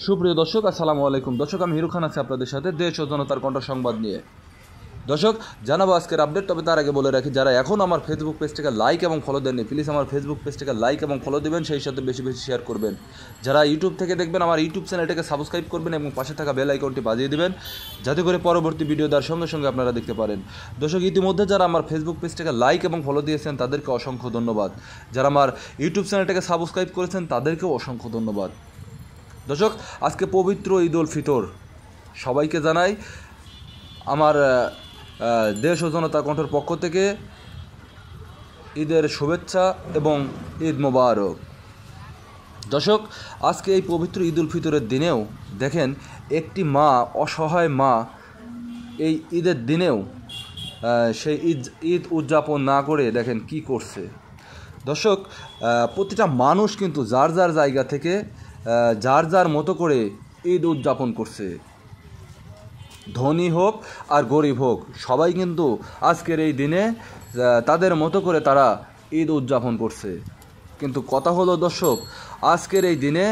সুপ্রিয় দর্শক, আসসালামু আলাইকুম। দর্শক, আমি হিরু খান আছি আপনাদের সাথে দেশ ও জনতার কণ্ঠ সংবাদ নিয়ে। দর্শক, জানাবো আজকের আপডেট। তবে তার আগে বলে রাখি, যারা এখন আমার ফেসবুক পেজটাকে লাইক এবং ফলো দেননি, প্লিজ আমার ফেসবুক পেজটাকে লাইক এবং ফলো দেবেন, সেই সাথে বেশি বেশি শেয়ার করবেন। যারা ইউটিউব থেকে দেখবেন, আমার ইউটিউব চ্যানেলটাকে সাবস্ক্রাইব করবেন এবং পাশে থাকা বেল আইকনটি বাজিয়ে দেবেন, যাতে করে পরবর্তী ভিডিও দেওয়ার সঙ্গে সঙ্গে আপনারা দেখতে পারেন। দর্শক, ইতিমধ্যে যারা আমার ফেসবুক পেজটাকে লাইক এবং ফলো দিয়েছেন তাদেরকে অসংখ্য ধন্যবাদ। যারা আমার ইউটিউব চ্যানেলটাকে সাবস্ক্রাইব করেছেন তাদেরকেও অসংখ্য ধন্যবাদ। দর্শক, আজকে পবিত্র ঈদ উল ফিতর, সবাইকে জানাই আমার দেশ ও জনতা কণ্ঠের পক্ষ থেকে ঈদের শুভেচ্ছা এবং ঈদ মোবারক। দর্শক, আজকে এই পবিত্র ঈদ উল ফিতরের দিনেও দেখেন, একটি মা, অসহায় মা, এই ঈদের দিনেও সেই ঈদ উদযাপন না করে দেখেন কি করছে। দর্শক, প্রতিটা মানুষ কিন্তু যার যার জায়গা থেকে যার যার মতো করে ঈদ উদযাপন করছে। ধনী হোক আর গরিব হোক, সবাই কিন্তু আজকের এই দিনে তাদের মতো করে তারা ঈদ উদযাপন করছে। কিন্তু কথা হলো দর্শক, আজকের এই দিনে,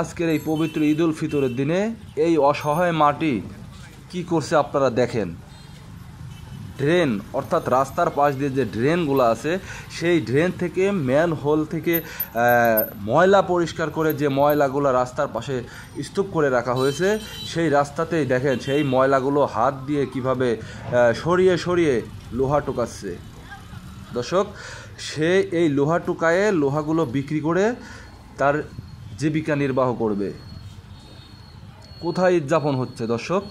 আজকের এই পবিত্র ঈদ উল ফিতরের দিনে এই অসহায় মাটি কি করছে আপনারা দেখেন। ড্রেন, অর্থাৎ রাস্তার পাশ দিয়ে যে ড্রেনগুলো আছে, সেই ড্রেন থেকে, ম্যান হোল থেকে ময়লা পরিষ্কার করে যে ময়লাগুলো রাস্তার পাশে স্তূপ করে রাখা হয়েছে, সেই রাস্তাতেই দেখেন সেই ময়লাগুলো হাত দিয়ে কিভাবে সরিয়ে সরিয়ে লোহা টোকাচ্ছে। দর্শক, সে এই লোহা টোকায়ে লোহাগুলো বিক্রি করে তার জীবিকা নির্বাহ করবে। কোথায় উদযাপন হচ্ছে দর্শক?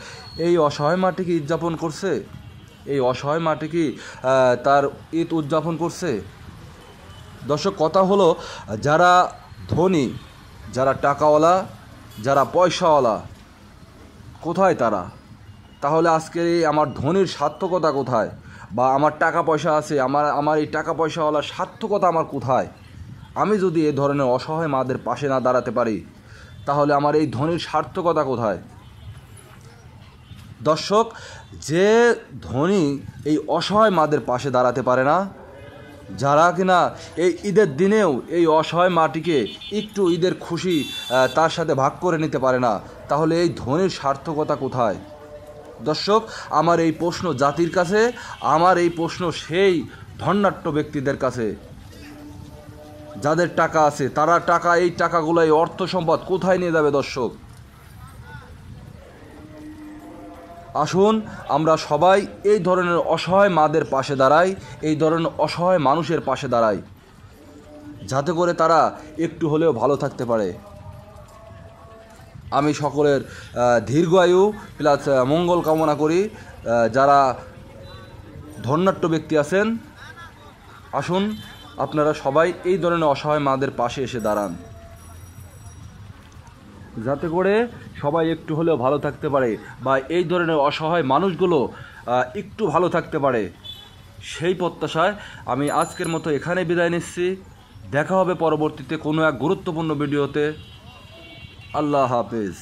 এই অসহায় মাটি কি উদযাপন করছে? এই অসহায় মাটি কি তার ঈদ উদযাপন করছে? দর্শক, কথা হলো, যারা ধনী, যারা টাকাওয়ালা, যারা পয়সাওয়ালা, কোথায় তারা? তাহলে আজকে আমার ধনীর সার্থকতা কোথায়? বা আমার টাকা পয়সা আছে, আমার এই টাকা পয়সাওয়ালার সার্থকতা আমার কোথায়? আমি যদি এ ধরনের অসহায় মাদের পাশে না দাঁড়াতে পারি, তাহলে আমার এই ধনীর সার্থকতা কোথায়? দর্শক, যে ধনী এই অসহায় মাদের পাশে দাঁড়াতে পারে না, যারা কিনা এই ঈদের দিনেও এই অসহায় মাটিকে একটু ঈদের খুশি তার সাথে ভাগ করে নিতে পারে না, তাহলে এই ধনীর সার্থকতা কোথায়? দর্শক, আমার এই প্রশ্ন জাতির কাছে, আমার এই প্রশ্ন সেই ধন্যাঢ্য ব্যক্তিদের কাছে, যাদের টাকা আছে। তারা টাকা, এই টাকাগুলো, এই অর্থ সম্পদ কোথায় নিয়ে যাবে? দর্শক, আসুন আমরা সবাই এই ধরনের অসহায় মাদের পাশে দাঁড়াই, এই ধরনের অসহায় মানুষের পাশে দাঁড়াই, যাতে করে তারা একটু হলেও ভালো থাকতে পারে। আমি সকলের দীর্ঘায়ু প্লাস মঙ্গল কামনা করি। যারা ধন্যাঢ্য ব্যক্তি আছেন, আসুন আপনারা সবাই এই ধরনের অসহায় মাদের পাশে এসে দাঁড়ান, যাতে করে সবাই একটু হলেও ভালো থাকতে পারে, বা এই ধরনের অসহায় মানুষগুলো একটু ভালো থাকতে পারে। সেই প্রত্যাশায় আমি আজকের মতো এখানে বিদায় নিচ্ছি। দেখা হবে পরবর্তীতে কোনো এক গুরুত্বপূর্ণ ভিডিওতে। আল্লাহ হাফেজ।